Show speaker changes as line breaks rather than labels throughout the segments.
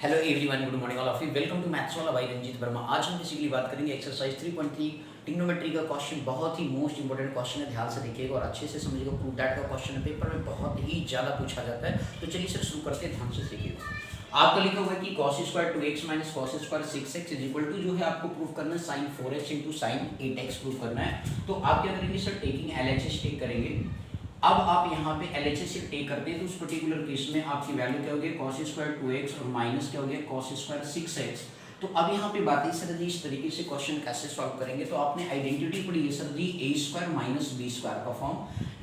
Hello everyone, good morning all of you. Welcome to maths वाला भाई रंजीत वर्मा। आज हम बेसिकली बात करेंगे एक्सरसाइज 3.3 ट्रिग्नोमेट्री का क्वेश्चन। बहुत ही मोस्ट इंपॉर्टेंट क्वेश्चन है, ध्यान से देखिएगा और अच्छे से समझिएगा। प्रूफ दैट का क्वेश्चन है, पेपर में बहुत ही ज़्यादा पूछा जाता है। तो चलिए सर शुरू करते हैं, ध्यान से देखिएगा। आपका लिखा हुआ है कि cos square 2x minus cos square 6x is equal to जो है आपको प्रूफ करना है sin 4x into sine 8x proof करना है। तो आप क्या करेंगे सर, टेकिंग LHS टेक करेंगे। अब आप यहाँ पे LHS से टेक करते हैं तो उस पर्टिकुलर केस में आपकी वैल्यू क्या होगी, cos स्क्वायर 2x और माइनस क्या हो गया cos स्क्वायर 6x। तो अब यहाँ पे बात है सर जी, इस तरीके से क्वेश्चन कैसे सॉल्व करेंगे। तो आपने आइडेंटिटी पढ़ी है sir ji, a square minus b square का फॉर्म।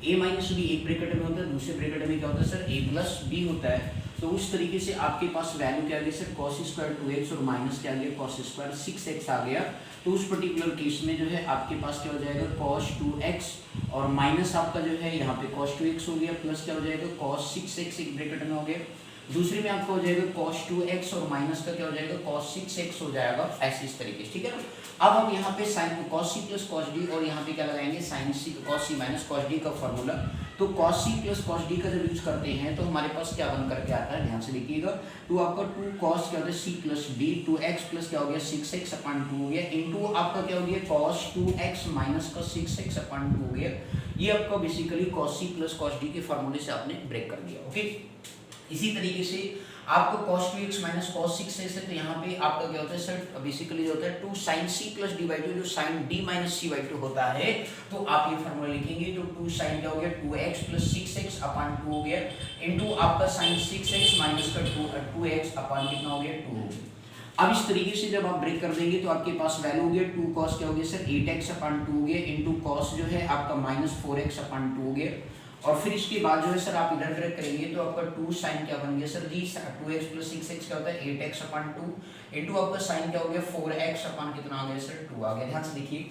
a माइनस b एक ब्रैकेट में होता है, दूसरे ब्रैकेट में क्या होता है सर a प्लस b होता है। तो उस तरीके से आपके पास वैल्यू क्या आ गया सर, cos स्क्वायर 2x और माइनस क्या आ गया cos स्क्वायर 6x आ गया। तो उस पर्टिकुलर केस में जो है आपके पास क्या हो जाएगा cos 2x और माइनस आपका जो है यहाँ पे cos 2x हो गया, प्लस क्या हो जाएगा cos 6x एक ब्रैकेट में हो गया। दूसरी में आपका हो जाएगा cos 2x और माइनस का क्या हो जाएगा cos 6x हो जाएगा, ऐसे इस तरीके से, ठीक है ना। अब हम यहाँ पे sin cos c plus cos d और यहाँ पे क्या लगाएंगे sin c cos c minus cos d का फॉर्मूला। तो cos c plus cos d का जब यूज करते हैं तो हमारे पास क्या बन करके आता है, ध्यान से देखिएगा। तो आपका 2 cos क्या होता है c plus d, 2x plus क्या हो गया 6x अपॉन 2 हो गया, इनटू आपका क्या हो गया cos 2x माइनस का 6x अपॉन 2 हो गया। ये आपका basically cos c plus cos d के फॉर्मूले से आपने ब्रेक कर दिया। ओके, इसी तरीके से आपको cos 2x minus cos 6x है, तो यहाँ पे आपका क्या होता है सर, बेसिकली जो होता है 2 sin c plus d by 2, जो sin d minus c by 2 होता है। तो आप ये फॉर्मूला लिखेंगे, तो 2 sin क्या हो गया 2x प्लस 6x अपॉन 2 हो गया, इनटू आपका sin 6x माइनस का 2x अपॉन कितना हो गया 2 हो गया। अब इस तरीके से जब आप ब्रेक कर देंगे तो आपके पास वैल्यू हो गया 2 cos क्या हो गया सर 8x अपॉन 2 हो गया, इनटू cos जो है आपका माइनस 4x अपॉन 2 हो गया। और फिर इसके बाद जो है सर आप इधर ब्रेक करेंगे तो आपका 2 sin क्या बन गया सर जी, 2x प्लस 6x क्या होता है 8x अपॉन 2, इनटू आपका sin क्या हो गया 4x अपॉन कितना आ गया सर 2 आ गया। ध्यान से देखिए,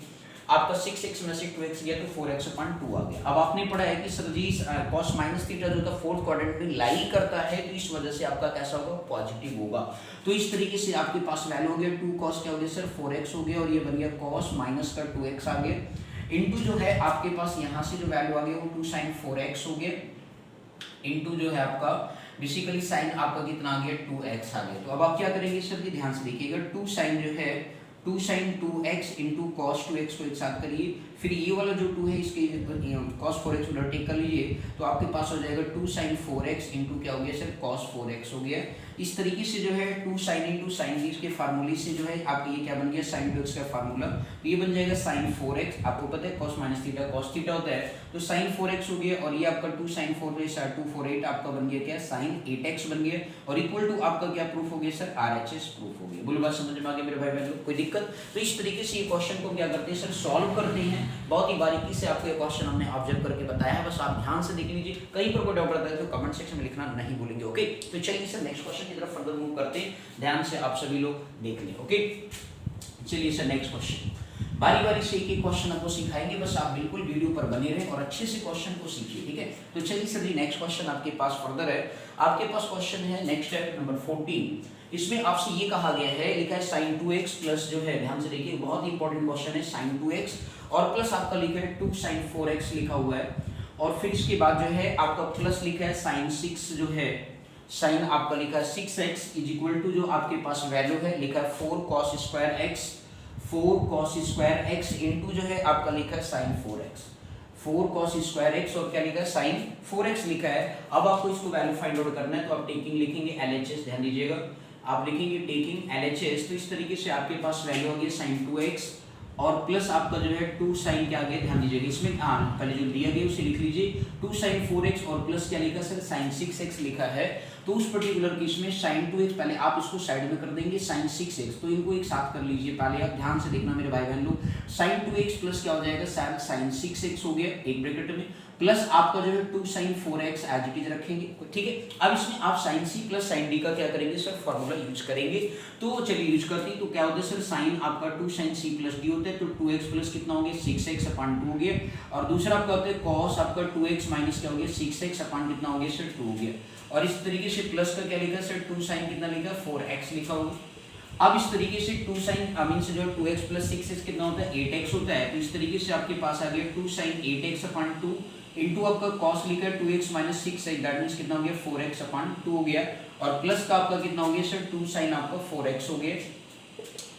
आपका 6x में से 2x गया तो 4x अपॉन 2 आ गया। अब आपने पढ़ा है कि सर जी cos माइनस थीटा जो था फोर्थ क्वाड्रेंट में लाई करता है, तो इस वजह से आपका कैसा होगा, पॉजिटिव होगा। तो इस तरीके से आपके पास वैल्यू हो गया 2 cos क्या हो गया सर 4x हो गया, और ये बन गया cos माइनस का 2x आ गया, इनटू जो है आपके पास यहाँ से जो वैल्यू आ गया वो 2 sin 4x हो गया, इनटू जो है आपका बेसिकली साइन आपका कितना आ गया 2x आ गया। तो अब आप क्या करेंगे सर जी, ध्यान से देखिएगा, 2 sin जो है 2 sin 2x into cos 2x को एक साथ करिए, फिर ये वाला जो 2 है इसके cos 4x उधर टेक कर लीजिए, तो आपके पास हो जाएगा 2 sin 4x इंटू क्या हो गया सर cos 4x हो गया। इस तरीके से जो है 2 sin इंटू साइन के फार्मूले से जो है आपके ये क्या बन गया sin 2x का फार्मूला, तो ये बन जाएगा sin 4x। आपको पता है cos minus theta cos theta होता है, तो sin 4x हो गया, और ये आपका 2 sin 4 248 आपका बन गया क्या sin 8x बन गया, और इक्वल टू आपका क्या प्रूफ हो गया सर RHS प्रूफ हो गया। बोलो बात समझ में आ गया मेरे भाई बहनों, कोई दिक्कत। तो इस तरीके से ये क्वेश्चन को क्या करते हैं सर, सॉल्व करते हैं। बहुत ही बारीकी से आपको ये क्वेश्चन हमने ऑब्जर्व करके बताया है, बस आप ध्यान से देख लीजिए। कहीं पर कोई डाउट आता है तो कमेंट सेक्शन में लिखना नहीं भूलेंगे। ओके, तो चलिए सर नेक्स्ट क्वेश्चन की तरफ फर्दर मूव करते हैं, ध्यान से आप सभी लोग देख लें। ओके, चलिए सर नेक्स्ट क्वेश्चन, बारी बारी से एक एक क्वेश्चन आपको सिखाएंगे, बस आप बिल्कुल वीडियो पर बने रहें और अच्छे से क्वेश्चन को सीखिए, ठीक है। तो चलिए सर जी नेक्स्ट क्वेश्चन आपके पास फर्दर है। आपके पास क्वेश्चन है नेक्स्ट है नंबर 14। इसमें आपसे ये कहा गया है, लिखा है sin 2x प्लस जो है, ध्यान से देखिए बहुत ही इंपॉर्टेंट क्वेश्चन है, sin 2x और प्लस आपका लिखा है 2 sin 4x लिखा हुआ है, और फिर इसके बाद जो है आपका प्लस लिखा है sin 6 जो है, साइन आपका लिखा है 6x इज इक्वल टू जो आपके पास वैल्यू है लिखा है 4 cos square x, 4 cos square x into जो है आपका लिखा है sin 4x, 4 cos square x और क्या लिखा है sin 4x लिखा है। अब आपको इसको वैल्यू फाइंड आउट करना है, तो आप टेकिंग लिखेंगे LHS, ध्यान दीजिएगा, आप लिखेंगे टेकिंग LHS। तो इस तरीके से आपके पास वैल्यू होगी sin 2x और प्लस आपका जो है 2 sin क्या आ गया, ध्यान दीजिएगा, इसमें पहले जो दिया गया उसे लिख लीजिए, 2 sin 4x और प्लस क्या लिखा सर sin 6x लिखा है। तो उस पर्टिकुलर केस में sin 2x पहले आप इसको साइड में कर देंगे, sin 6x तो इनको एक साथ कर लीजिए। पहले आप ध्यान से देखना मेरे भाई बहन लोग, sin 2x प्लस क्या हो जाएगा sin 6x हो गया एक ब्रैकेट में, प्लस आपका जो है 2 sin 4x as it is रखेंगे, ठीक है। अब इसमें आप sin c plus sin d का क्या करेंगे सर, फॉर्मूला यूज करेंगे। तो चलिए यूज करते हैं, तो क्या होता है सर sin आपका 2 sin c प्लस d होता है, तो 2x प्लस कितना हो गया 6x अपॉन 2 हो गया, और दूसरा आपका होता है cos आपका 2x माइनस क्या हो गया 6x अपॉन कितना हो गया सर 2 हो गया, और इस तरीके से प्लस का क्या लिखा सर 2 sin कितना लिखा 4x लिखा होगा। अब इस तरीके से 2 sin मीन से जो 2x प्लस 6x कितना होता है 8x होता है, तो इस तरीके से आपके पास आ गया 2 sin 8x अपॉन 2 इंटू आपका कॉस लिखा है 2x minus 6x, that means कितना हो गया 4x अपॉन 2 हो गया, और प्लस का आपका कितना हो गया सर 2 साइन आपका 4x हो गया।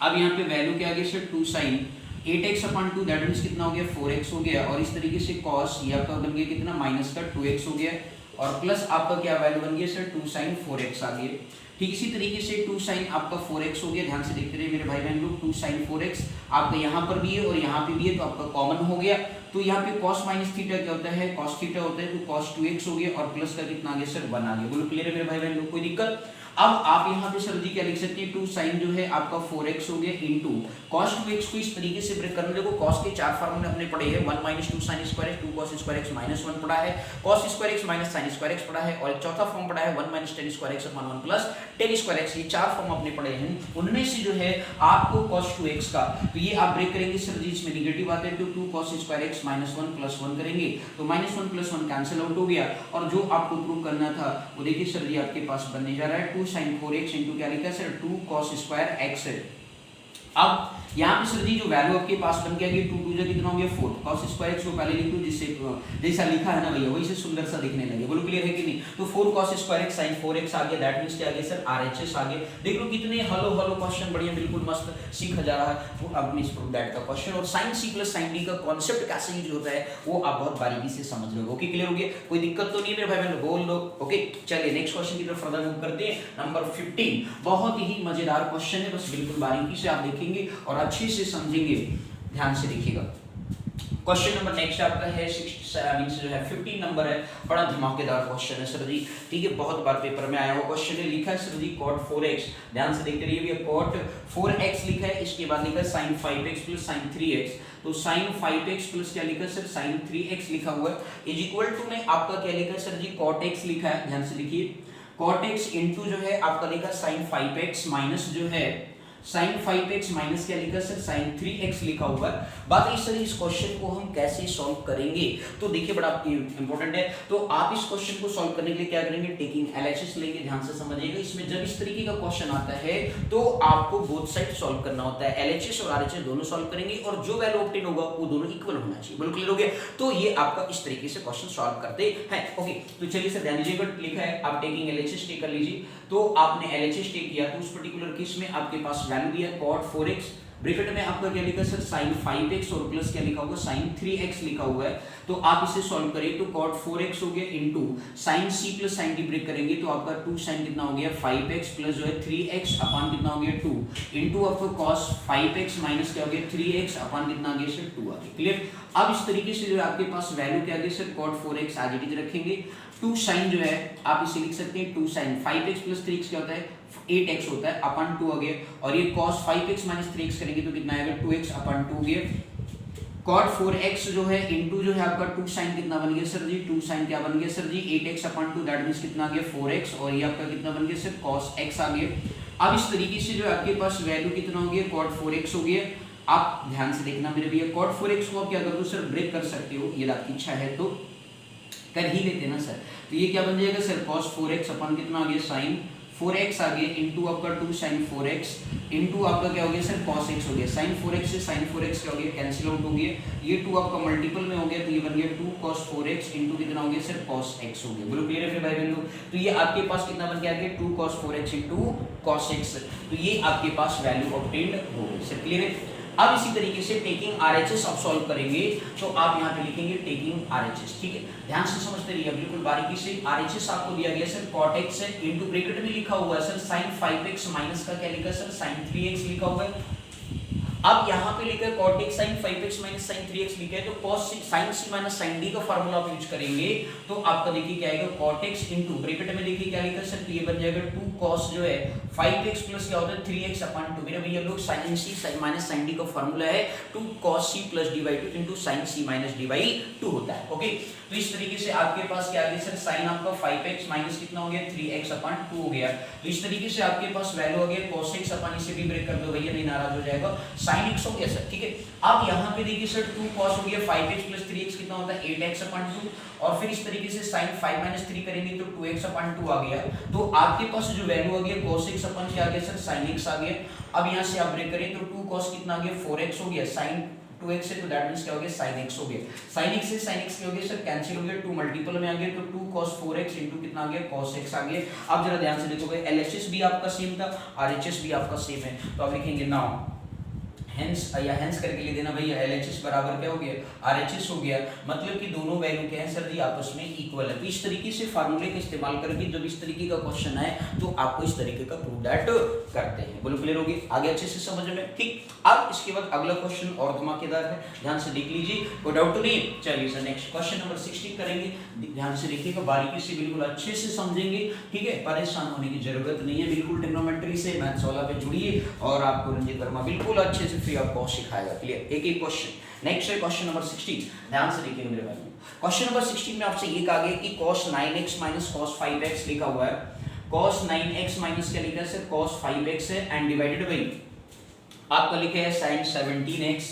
अब यहाँ पे वैल्यू क्या आ गया sir 2 sine 8x upon 2, that means कितना हो गया 4x हो गया, और इस तरीके से कॉस ये आपका बन गया कितना माइनस का 2x हो गया, और प्लस आपका क्या वैल्यू बन गया सर 2 साइन 4x आ गया। ठीक इसी तरीके से 2 साइन आपका 4x हो गया, ध्यान से देखते रहिए मेरे भाई बहन लोग, 2 साइन 4x आपका यहाँ पर भी है और यहाँ पे भी है, तो आपका कॉमन हो गया। तो यहाँ पे cos माइनस थीटा क्या होता है, cos थीटा होता है, तो cos 2x हो गया, और प्लस का कितना आ गया सर 1 आ गया। बोलो क्लियर है मेरे भाई बहन लोग, कोई दिक्कत? अब आप यहाँ पे सर जी क्या लिख सकते हैं, 2 साइन जो है आपका 4x हो गया इंटू cos 2x को इस तरीके से ब्रेक करना। देखो cos के चार फार्मूले अपने पढ़े हैं, 1 minus 2 sine square x, 2 cos square x minus 1 पढ़ा है, cos square x minus sine square x पढ़ा है, और एक चौथा फॉर्म पढ़ा है 1 minus ten square x upon 1 plus ten square x. ये चार फॉर्म अपने पढ़े हैं, उनमें से जो है आपको cos 2x का, तो ये आप ब्रेक करेंगे सर जी, इसमें निगेटिव आता है तो 2 cos square x minus 1 plus 1 करेंगे, तो माइनस 1 प्लस 1 कैंसिल आउट हो गया, और जो आपको प्रूव करना था वो देखिए सर जी आपके पास बनने जा रहा है 2 sin 4x इंटू क्या लिखा है सर 2 cos स्क्वायर x है। अब यहाँ पे सर जी जो वैल्यू आपके पास बन गया 2 2 जो कितना हो गया 4, cos स्क्वायर x को पहले लिख लो, जिससे जैसा लिखा है ना भैया वही से सुंदर सा दिखने लगे। बोलो क्लियर है कि नहीं? तो 4 cos square x sin 4x आ गया, दैट मींस क्या आ गया सर RHS आ गया। देख लो कितने हलो हलो क्वेश्चन बढ़िया बिल्कुल मस्त सीखा जा रहा है। वो अब मींस प्रूव दैट का क्वेश्चन, और sin c plus sin d का कांसेप्ट कैसे यूज होता है वो आप बहुत बारीकी से समझ रहे हो। ओके क्लियर हो गया, कोई दिक्कत तो नहीं है मेरे भाई बहन, बोल दो। ओके चलिए नेक्स्ट क्वेश्चन की तरफ फर्दर मूव करते हैं। नंबर 15 बहुत ही मजेदार क्वेश्चन है, बस बिल्कुल बारीकी से आप देखेंगे और अच्छे से समझेंगे, ध्यान से देखिएगा। क्वेश्चन नंबर नेक्स्ट आपका है 6 जो है 15 नंबर है, बड़ा धमाकेदार क्वेश्चन है सर जी। ठीक है, बहुत बार पेपर में आया हुआ क्वेश्चन है, लिखा है सर जी cot 4x, ध्यान से देखते रहिए भैया, cot 4x लिखा है, इसके बाद लिखा है sin 5x plus sin 3x, तो sin 5x प्लस क्या लिखा है सर sin 3x लिखा हुआ है, इज इक्वल टू में आपका क्या लिखा है सर जी cot x लिखा है, ध्यान से लिखिए, cot x इंटू जो है आपका लिखा sin 5x माइनस जो है sin 5x माइनस क्या लिखा सर sin 3x लिखा हुआ है। बात इस तरह, इस क्वेश्चन को हम कैसे सॉल्व करेंगे, तो देखिए बड़ा इंपॉर्टेंट है। तो आप इस क्वेश्चन को सॉल्व करने के लिए क्या करेंगे, टेकिंग LHS लेंगे, ध्यान से समझिएगा। इसमें जब इस तरीके का क्वेश्चन आता है तो आपको बोथ साइड सॉल्व करना होता है, LHS और RHS दोनों सॉल्व करेंगे, और जो वैल्यू ऑब्टेन होगा वो दोनों इक्वल होना चाहिए। बिल्कुल क्लियर हो गया? तो ये आपका इस तरीके से क्वेश्चन सॉल्व करते हैं। ओके तो चलिए सर ध्यान दीजिएगा, लिखा है आप टेकिंग LHS टेक कर लीजिए। तो आपने LHS टेक किया तो उस पर्टिकुलर केस में आपके पास वैल्यू दिया cot 4x, ब्रैकेट में आपका क्या लिखा सर sin 5x, और प्लस क्या लिखा होगा sin 3x लिखा हुआ है। तो आप इसे सॉल्व करिए, तो cot 4x हो गया into sin c plus sin d break करेंगे तो आपका 2 sin कितना हो गया 5x प्लस जो है 3x अपॉन कितना हो गया 2 इनटू आपका cos 5x माइनस क्या हो गया 3x अपॉन कितना आ गया सर 2 आ गया। क्लियर? अब इस तरीके से जो आपके पास वैल्यू क्या आ गया sir cot 4x as it is रखेंगे, 2 sin जो है आप इसे लिख सकते हैं 2 sin 5x प्लस 3x क्या होता है 8x होता है अपन 2 आ गया, और ये cos 5x माइनस 3x करेंगे तो कितना आएगा 2x अपन 2 गया। cot 4x जो है इनटू जो है आपका 2 sin कितना बन गया सर जी 2 sin क्या बन गया sir ji 8x upon 2, that means कितना आ गया 4x, और ये आपका कितना बन गया सर cos x आ गया। अब इस तरीके से जो आपके पास वैल्यू कितना हो गया cot 4x हो गया। आप ध्यान से देखना मेरे भैया, cot 4x को आप क्या कर दो सर ब्रेक कर सकते हो, ये आपकी इच्छा है तो कर ही लेते ना सर। तो ये क्या बन जाएगा सर cos 4x अपन कितना आ गया sin 4x आ गया इनटू आपका 2 sin 4x इनटू आपका क्या हो गया सर cos x हो गया, sin 4x से sin 4x क्या हो गया कैंसिल आउट हो गया, ये 2 आपका मल्टीपल में हो गया तो ये बन गया 2 cos 4x इनटू कितना हो गया सर cos x हो गया। बोलो क्लियर है फिर भाई बहनों? तो ये आपके पास कितना बन गया 2 cos 4x into cos x, तो ये आपके पास वैल्यू ऑब्टेन्ड हो गई सर। क्लियर है? अब इसी तरीके से टेकिंग RHS आप सॉल्व करेंगे, तो आप यहाँ पे लिखेंगे टेकिंग RHS। ठीक है, ध्यान से समझते रहिए बिल्कुल बारीकी से। RHS आपको दिया गया सर cot x है इनटू ब्रैकेट में लिखा हुआ है सर sin 5x माइनस का क्या लिखा है सर sin 3x लिखा हुआ है। अब यहाँ पे लिखा है cot x sin 5x minus sin 3x लिखा है, तो cos sin c minus sin d का फार्मूला आप यूज करेंगे तो आपका देखिए क्या आएगा cot x इनटू ब्रैकेट में देखिए क्या लिखा है सर, तो ये बन जाएगा 2 cos जो है 5x प्लस क्या होता है 3x अपन 2। मेरे भैया लोग sin c minus sin d का फार्मूला है 2 cos c plus d by 2 into sin c minus d by 2 होता है। ओके, तो इस तरीके से आपके पास क्या आ गया सर sin आपका 5x माइनस कितना हो गया 3x अपन 2 हो गया। तो इस तरीके से आपके पास वैल्यू आ गया cos x अपन इसे भी ब्रेक कर दो भैया, नहीं नाराज हो जाएगा, sin x हो गया सर। ठीक है, अब यहाँ पे देखिए सर 2 cos हो गया 5x प्लस 3x कितना होता है 8x अपन 2, और फिर इस तरीके से sin 5 माइनस 3 करेंगे तो 2x अपन 2 आ गया। तो आपके पास जो वैल्यू आ गया cos x अपन क्या आ गया सर sin x आ गया। अब यहाँ से आप ब्रेक करें तो 2 cos कितना आ गया 4x हो गया, sin 2x है तो दैट मींस क्या हो गया sin x हो गया, sin x से sin x क्या हो गया सर कैंसिल हो गया, 2 मल्टीपल में आ गया तो 2 cos 4x इनटू कितना आ गया cos x आ गया। अब जरा ध्यान से देखोगे LHS भी आपका सेम था, RHS भी आपका सेम है, तो आप लिखेंगे नाउ हेंस या हेंस करके लिख देना भैया LHS बराबर क्या हो गया RHS हो गया, मतलब कि दोनों वैल्यू क्या है सर जी आपस में इक्वल है। तो इस तरीके से फार्मूले का इस्तेमाल करके जब इस तरीके का क्वेश्चन आए तो आपको इस तरीके का प्रूव दैट करते हैं। बोलो क्लियर होगी, आगे अच्छे से समझ में ठीक। अब इसके बाद अगला क्वेश्चन और धमाकेदार है, ध्यान से देख लीजिए, कोई डाउट तो नहीं। चलिए सर नेक्स्ट क्वेश्चन नंबर 16 करेंगे, ध्यान से देखिएगा, बारीकी से बिल्कुल अच्छे से समझेंगे, ठीक है, परेशान होने की जरूरत नहीं है, बिल्कुल ट्रिग्नोमेट्री से मैथ्स वाला पे जुड़िए और आपको रंजित वर्मा बिल्कुल अच्छे से फ्री ऑफ कॉस्ट सिखाएगा। क्लियर, एक एक क्वेश्चन। नेक्स्ट है क्वेश्चन नंबर 16, ध्यान से देखिएगा मेरे भाई। क्वेश्चन नंबर 16 में आपसे ये कहा गया कि cos 9x minus cos 5x लिखा हुआ है, cos 9x माइनस क्या लिखा है सर cos 5x है एंड डिवाइडेड बाई आपका लिखा है sin 17x,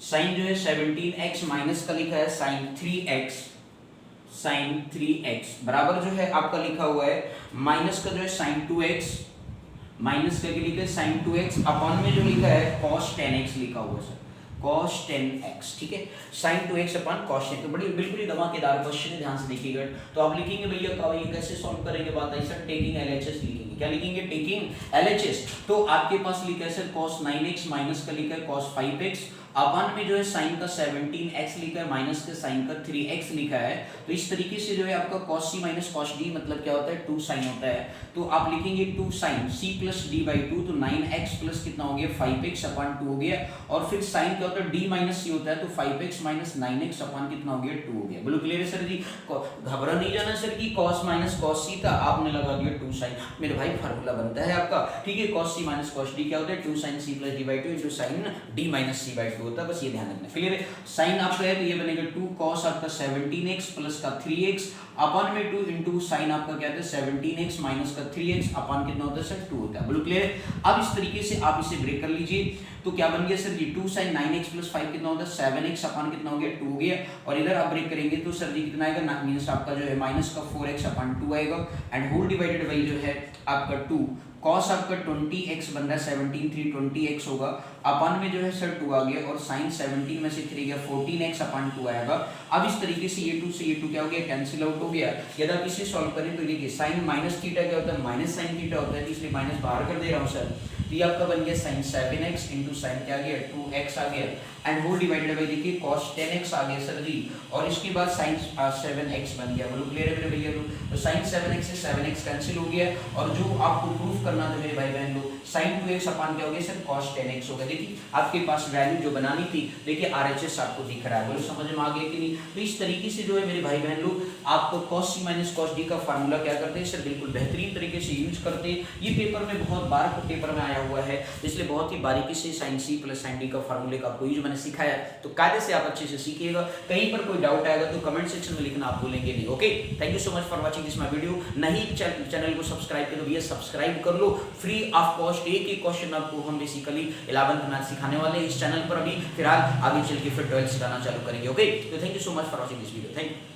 sin जो है 17x माइनस का लिखा है sin 3x, sin 3x बराबर जो है आपका लिखा हुआ है माइनस का जो है sin 2x, माइनस करके लिखा है sin 2x अपॉन में जो लिखा है cos 10x लिखा हुआ है सर cos 10x, ठीक है, sin 2x अपॉन cos 10। तो बड़ी बिल्कुल ही धमाकेदार क्वेश्चन है, ध्यान से देखिएगा। तो आप लिखेंगे भैया का ये कैसे सॉल्व करेंगे, बात आई सर टेकिंग LHS लिखेंगे, क्या लिखेंगे टेकिंग LHS। तो आपके पास लिखा है सर cos 9x माइनस का लिखा है cos 5x अपन में जो है sin का 17x लिखा है माइनस का sin का 3x लिखा है। तो इस तरीके से जो है आपका cos c minus cos d मतलब क्या होता है 2 sin होता है, तो आप लिखेंगे 2 sin c plus d by 2, तो 9x प्लस कितना हो गया 5x अपन 2 हो गया, और फिर sin क्या होता है d माइनस c होता है, तो 5x माइनस 9x अपन कितना हो गया 2 हो गया। बोलो क्लियर है सर जी, घबरा नहीं जाना सर कि cos माइनस cos c था आपने लगा दिया 2 sin, मेरे भाई फार्मूला बनता है आपका, ठीक है, cos c minus cos d क्या होता है 2 sin c plus d by 2 into sin d minus c by 2 होता है, बस ये ध्यान रखना। क्लियर है, sin आपका है तो ये बनेगा 2 cos आपका 17x प्लस का 3x अपन में 2 इंटू sin आपका क्या होता है 17x माइनस का 3x अपन कितना होता है सर 2 होता है। बोलो क्लियर है। अब इस तरीके से आप इसे ब्रेक कर लीजिए, तो क्या बन गया सर जी 2 sin 9x प्लस 5 कितना होता है 7x अपन कितना हो गया 2 हो गया, और इधर आप ब्रेक करेंगे तो सर जी कितना आएगा माइनस आपका जो है माइनस का 4x अपन 2 आएगा, एंड होल डिवाइडेड बाई जो है आपका 2 cos आपका 20x बन रहा है 17 3 20x होगा, अपन में जो है सर 2 आ गया, और sin 17 में से 3 गया 14x अपन 2 आएगा। अब इस तरीके से ये 2 से ये 2 क्या हो गया कैंसिल आउट हो गया। यदि आप इसे सॉल्व करें तो देखिए sin माइनस थीटा क्या होता है माइनस sin थीटा होता है, इसलिए माइनस बाहर कर दे रहा हूँ सर, तो ये आपका बन गया sin 7x इंटू sin क्या आ गया 2x आ गया, एंड होल डिवाइडेड बाई देखिए cos 10x आ गया सर जी, और इसके बाद sin 7x बन गया। बोलो क्लियर है मेरे भैया लोग, तो sin 7x से 7x कैंसिल हो गया, और जो आपको प्रूफ करना था मेरे भाई बहन लोग sin 2x अपन क्या हो गया सर cos 10x हो गया। देखिए आपके पास वैल्यू जो बनानी थी, देखिए RHS आपको दिख रहा है, बोलो समझ में आ गया कि नहीं। तो इस तरीके से जो है मेरे भाई बहन लोग आपको cos c minus cos d का फार्मूला क्या करते हैं सर बिल्कुल बेहतरीन तरीके से यूज करते हैं। ये पेपर में बहुत बार पेपर में आया हुआ है, इसलिए बहुत ही बारीकी से sin c plus sin d का फार्मूले का कोई जो मैंने सिखाया, तो कायदे से आप अच्छे से सीखिएगा। कहीं पर कोई डाउट आएगा तो कमेंट सेक्शन में लिखना आप भूलेंगे नहीं। Okay, thank you so much for watching this my video. नहीं चैनल को सब्सक्राइब कर लो भैया, सब्सक्राइब कर लो, फ्री ऑफ कॉस्ट एक एक क्वेश्चन आपको हम बेसिकली 11th मैथ सिखाने वाले हैं इस चैनल पर। अभी फिलहाल आगे चल के फिर 12th सिखाना चालू करेंगे। ओके, तो thank you so much for watching this video, thank you.